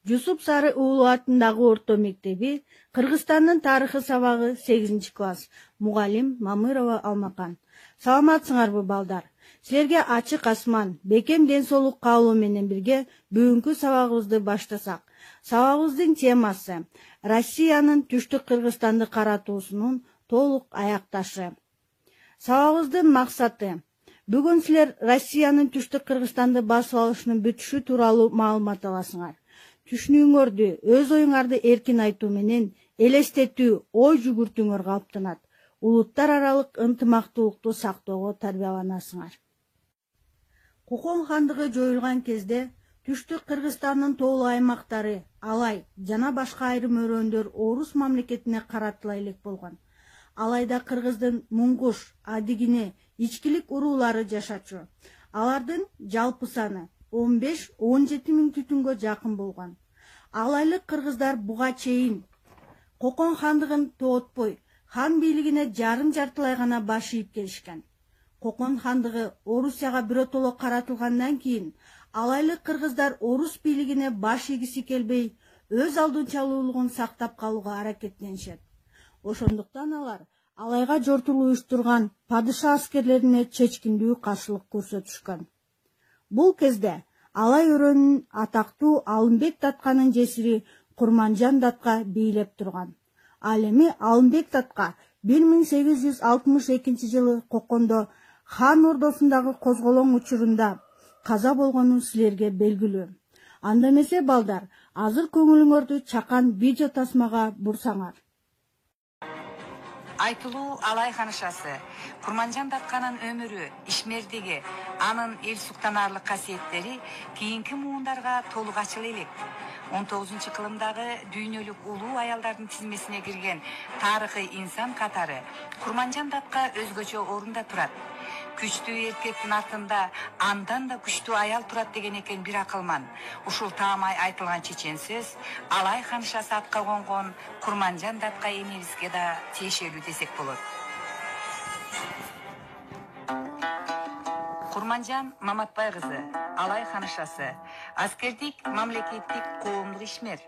Жусуп Сары уулу атындагы орто мектеби, Кыргызстандын тарыхы сабагы 8-класс. Мугалим Мамырова Алмакан. Саламатсыңарбы балдар? Силерге ачык асман, бекем ден соолук каалоо менен бирге бүгүнкү сабагыбызды баштасак. Сабагыбыздын темасы Россиянын түштүк Кыргызстанды каратуусунун толук аякташы. Сабагыбыздын максаты: бүгүн силер Россиянын түштүк Кыргызстанды басып алышынын бүтүшү тууралуу маалымат аласыңар. Түшүнүүңөрдү, өз оюңарды эркин айтуу менен элестетүү, ой жүгүртүүңөр калыптанат. Улуттар аралык ынтымактуулукту сактоого тарбияланасыңар. Кокон хандыгы жоюлган кезде түштүк Кыргызстандын тоолуу аймактары, Алай жана башка айрым өрөөндөр орус мамлекетине каратыла элек болгон. Алайда Кыргыздын Муңгуш, Адигине, ичкилик уруулары жашачу. Алардын жалпы саны 15-17 миң түтүнгө жакын болгон. Алайлык кыргыздар буга чейин Кокон хандыгын тоотпой, хан бийлигине жарым-жартылай гана баш ийип келишкен. Кокон хандыгы Орусияга биротоло каратылгандан кийин алайлык кыргыздар орус бийлигине баш ийгиси келбей, өз алдынчалуулугун сактап калууга аракеттенишет. Ошондуктан алар Алайга жортулуу уюштурган падыша аскерлерине чечкиндүү каршылык көрсөтүшкөн. Бул кезде Алай өрөөнүн атактуу Алымбек Татканын жесири Курманжан Датка бийлеп турган. Ал эми Алымбек Татка 1862 жылы Кокондо хан ордосундагы козголоң учурунда каза болгону силерге белгилүү. Анда эмесе балдар, азыр көңүлүңөрдү чакан видео тасмага бурсаңар. Айтылуу Алай ханышасы, Курманжан Датканын өмүрү, ишмердиги, анын эл суктанарлык касиеттери кийинки муундарга толук ачыла элек. 19-кылымдагы дүйнөлүк улуу аялдардын тизмесине кирген тарыхый инсан катары Курманжан Датка өзгөчө орунда турат. Күчтүү эркектин артында андан да күчтүү аял турат деген экен бир акылман. Ушул таамай айтылган чечен сөз Алай ханышасы атка конгон Курманжан Датка энебизге да тиешелүү десек болот. Курманжан Маматбай кызы, Алай ханышасы, аскердик, мамлекеттик, коомдук ишмер.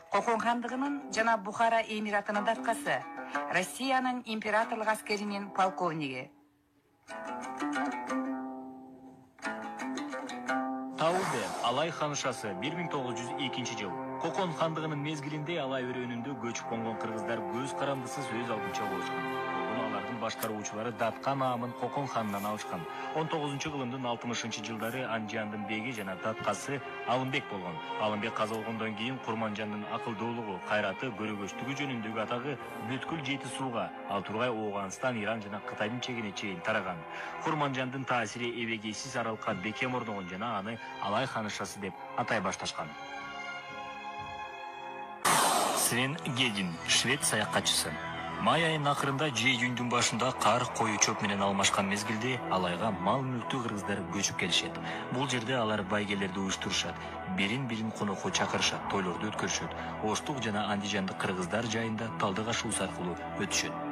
Кокон хандыгынын жана Бухара эмиратынын даткасы, Россиянын императорлук аскеринин полковниги. Таубе, Алай ханышасы 1902 жыл. Кокон хандыгынын мезгилинде Алай өрөөнүндө көчүп конгон кыргыздар көз карандысыз өз алдынча болушкан. Алардын башкаруучулары Датка наамын Кокон ханынан алышкан. 19-кылымдын 60-жылдары Анжандын беги жана Даткасы Алымбек болгон. Алымбек каза болгондон кийин Курманжандын акылдуулугу, кайраты, көрөгөчтүгү жөнүндөгү атагы бүткүл жети сууга, ал тургай Ооганстан, Иран жана Кытайдын чегине чейин тараган. Курманжандын таасири эбегейсиз аралыкка бекем орногон жана аны Алай ханышасы деп атай башташкан. Свен Гедин, швед саякатчысы. Май айынын акырында жей-жүйүндүн башында кар кою чөп менен алмашкан мезгилде Алайга мал мүлктүү кыргыздар көчүп келишет. Бул жерде алар байгелерди уюштурушат, бирин-бирин конокко чакырышат, тойлорду өткөрүшөт. Оштук жана андижандык кыргыздар жайында Талдык ашуусу аркылуу өтүшөт.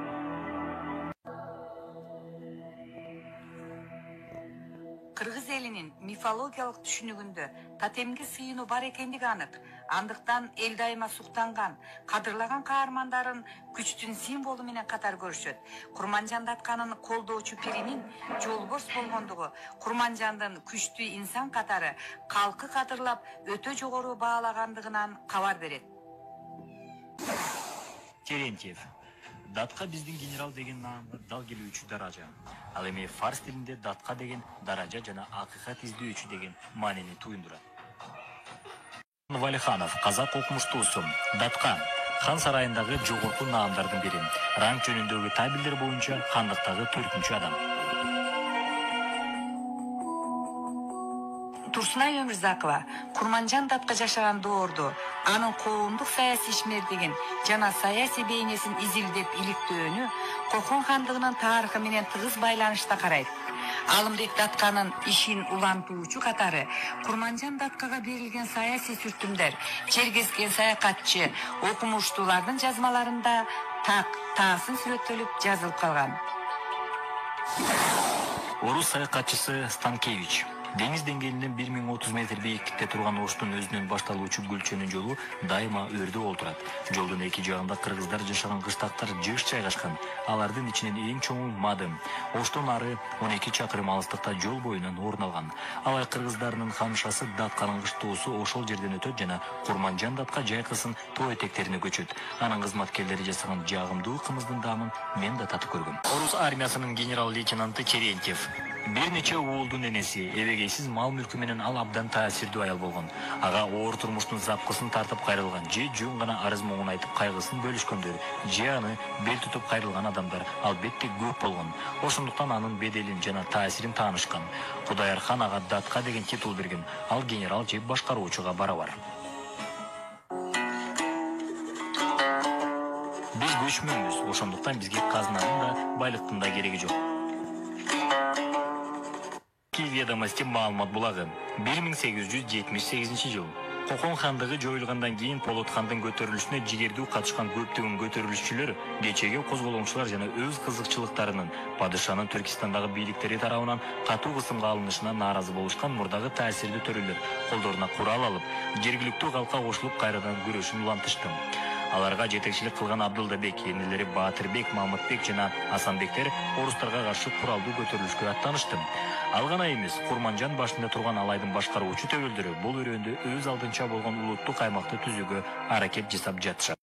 Кыргыз элинин мифологиялык түшүнүгүндө тотемге сыйынуу бар экендиги анык. Андыктан эл дайыма суктанган, кадырлаган каармандарын күчтүн символу менен катар көрүшөт. Курманжан Датканын колдоочу пиринин жолборс болгондугу Курманжандын күчтүү инсан катары калкы кадырлап өтө жогору баалагандыгынан кабар берет. Терентьев. Датка биздин генерал деген наамга дал келүүчү даража. Ал эми фарс тилинде датка деген даража жана акыйкат издөөчү деген маанини туюндурат. Валиханов, казак окумуштуусу. Датка хан сарайындагы жогорку наамдардын бири. Ранг жөнүндөгү табелдер боюнча хандыктагы 4-чү адам. Турсунай Өмүрзакова Курманжан Датка жашаган доорду анын коомдук саясий ишмердигин жана саясий бейнесин изилдеп иликтөөнү Кокон хандыгынын тарыхы менен тыгыз байланышта карайт. Алымбек Датканын ишин улантуучу катары Курманжан Даткага берилген саясий сүртүмдөр, чергескен саякатчы, окумуштуулардын жазмаларында таасын сүрөттөлүп жазылып калган. Орус саякатчысы Станкевич. Деңиз деңгээлинен 1030 метр бийиктикте турган Оштун өзүнөн башталуучу Гүлчөнүн жолу дайыма өрдү олтурат. Жолдун эки жагында кыргыздар жашаган кыштактар жыш жайгашкан. Алардын ичинен эң чоңу Мадым. Оштон ары 12 чакырым алыстыкта жол боюнан орун алган. Алай кыргыздарынын ханышасы Датканын кыштоосу ошол жерден өтөт жана Курманжан Датка жайкысын тоо этектерине көчөт. Анын кызматкерлери жасаган жагымдуу кымыздын даамын мен да татып көргөм. Орус армиясынын генерал-лейтенанты Терентьев бир нече уулдун энеси, эбегейсиз мал мүлкү менен ал абдан таасирдүү аял болгон. Ага оор турмуштун запкысын тартып кайрылган, же жөн гана арыз моңун айтып кайгысын бөлүшкөндөр, же аны бел тутуп кайрылган адамдар албетте көп болгон. Ошондуктан анын беделин жана таасирин таанышкан. Кудайархан ага Датка деген титул берген. Ал генерал же башкаруучуга барабар. Биз көчмөнбүз, ошондуктан бизге казынанын да, байлыктын да кереги жок. Ведомости маалымат булагы 1878 жыл. Кокон хандыгы жоюлгандан кийин Полот хандын көтөрүлүшүнө жигердүү катышкан көптөгөн көтөрүлүшчүлөр, кечеги козголоңчулар жана өз кызыкчылыктарынын падышанын Түркистандагы бийликтери тарабынан катуу кысымга алынышына нааразы болушкан мурдагы таасирдүү төрөлөр колдоруна курал алып, жергиликтүү калкка кошулуп кайрадан күрөшүн улантышты. Аларга жетекчилик кылган Абдылдабек, энелери Баатырбек, Мамытбек жана Асанбектер орустарга каршы куралдуу көтөрүлүшкө аттанышты. Ал гана эмес, Курманжан башында турган алайдын башкаруучу төбөлдөрү бул өрөөндө өз алдынча болгон улуттук аймакты түзүүгө аракет жасап жатышат.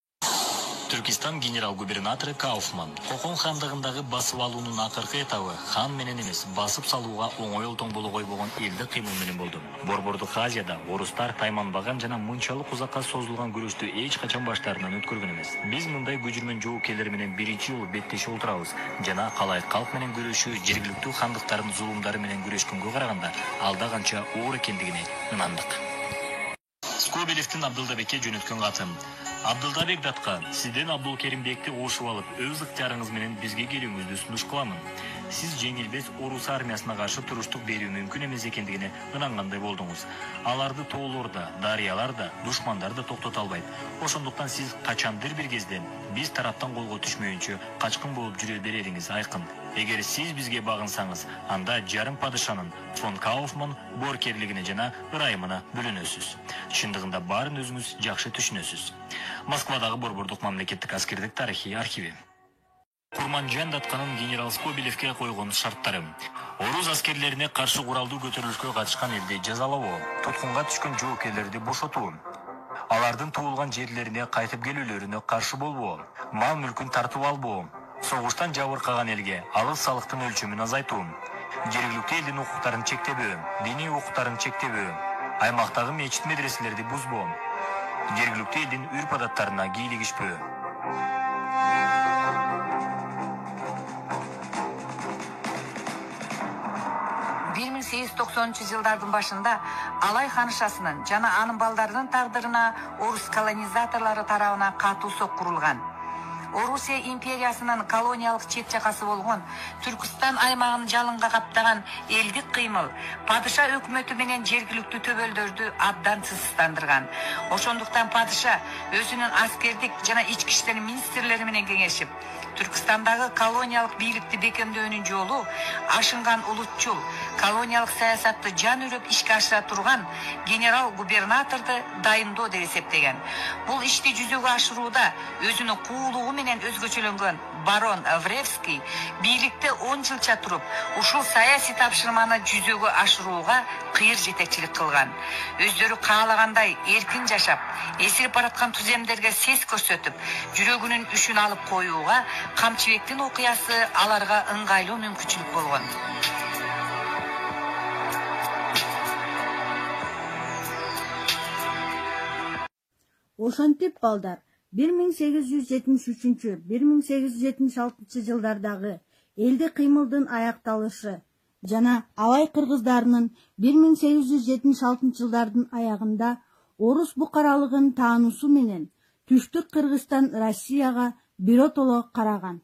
Түркистан генерал-губернатору Кауфман Кокон хандыгындагы басып алуунун акыркы этабы хан менен эмес, басып салууга оңой олтоң боло койбогон элди кыймыл менен болду. Борбордук Азияда орустар тайманбаган жана мынчалык узакка созулган күрөштү эч качан баштарынан өткөргөн эмес. Биз мындай күжүрмөн жоокерлер менен биринчи жолу беттешип отурабыз. Жана калай калк менен күрөшүү жергиликтүү хандыктардын зулумдары менен күрөшкөнгө караганда алда канча оор экендигине ынандык. Скобелевдин Абдылдабекке жөнөткөн катым. Абдылдабек Датка, сизден Абдулкеримбекти ошуп алып, өз ыктыярыңыз менен бизге келүүңүздү сунуш кыламын. Сиз жеңилбес орус армиясына каршы туруштук берүү мүмкүн эмес экендигине ынангандай болдуңуз. Аларды тоолорда, дарыяларда, душмандар да токтото албайт. Ошондуктан сиз качандыр бир кезде биз тараптан колго түшмөйүнчө качкын болуп жүрө берериңиз айкын. Эгер сиз бизге багынсаңыз, анда жарым падышанын фон Кауфман боркерлигине жана ырайымына бөлүнөсүз. Чындыгында баарын өзүңүз жакшы түшүнөсүз. Москвадагы Борбордук мамлекеттик аскердик тарыхый архиви. Курманжан Датканын генерал Скобелевке койгон шарттары. Орус аскерлерине каршы куралдуу көтөрүлүшкө катышкан элди жазалоо, туткунга түшкөн жоокерлерди бошотуу, алардын туулган жерлерине кайтып келүүлөрүнө каршы болбоо, мал мүлкүн тартып албоо, согуштан жабыркаган элге алыс салыктын өлчөмүн азайтуу, жергиликтүү элдин укуктарын чектебөө, диний укуктарын чектебөө, аймактагы мечит медреселерди бузбоо, жергиликтүү элдин үрп адаттарына кийлигишпөө. 1890 жылдардын башында Алай ханышасынын жана анын балдарынын тагдырына орус колонизаторлору тарабынан катуу соккурулган. Орусия империясынын колониялык чет жакасы болгон Түркистан аймагын жалынга каптаган элдик кыймыл падыша өкмөтү менен жергиликтүү төбөлдөрдү абдан сызсыздандырган. Ошондуктан падыша өзүнүн аскердик жана ички иштер министрлери менен кеңешип, Түркистандагы колониялык бийликти бекемдөөнүн жолу ашынган улутчул, колониялык саясатты жан үрөп ишке ашыра турган генерал-губернаторду дайындоо деп эсептеген. Бул ишти жүзөгө ашырууда өзүнүн куулугу менен өзгөчөлөнгөн барон Вревский бийликте 10 жылча туруп, ушул саясий тапшырманы жүзөгө ашырууга кыйыр жетекчилик кылган. Өздөрү каалагандай эркин жашап, эсирип бараткан түземдерге сес көрсөтүп, жүрөгүнүн үшүн алып коюуга Камчыбектин окуясы аларга ыңгайлуу мүмкүнчүлүк болгон. Ошентип балдар 1873-1876 жылдардагы элди кыймылдын аякталышы жана алай кыргыздарынын 1876 жылдардын аягында орус букаралыгын таануусу менен Түштүк Кыргызстан Россияга биротоло караган.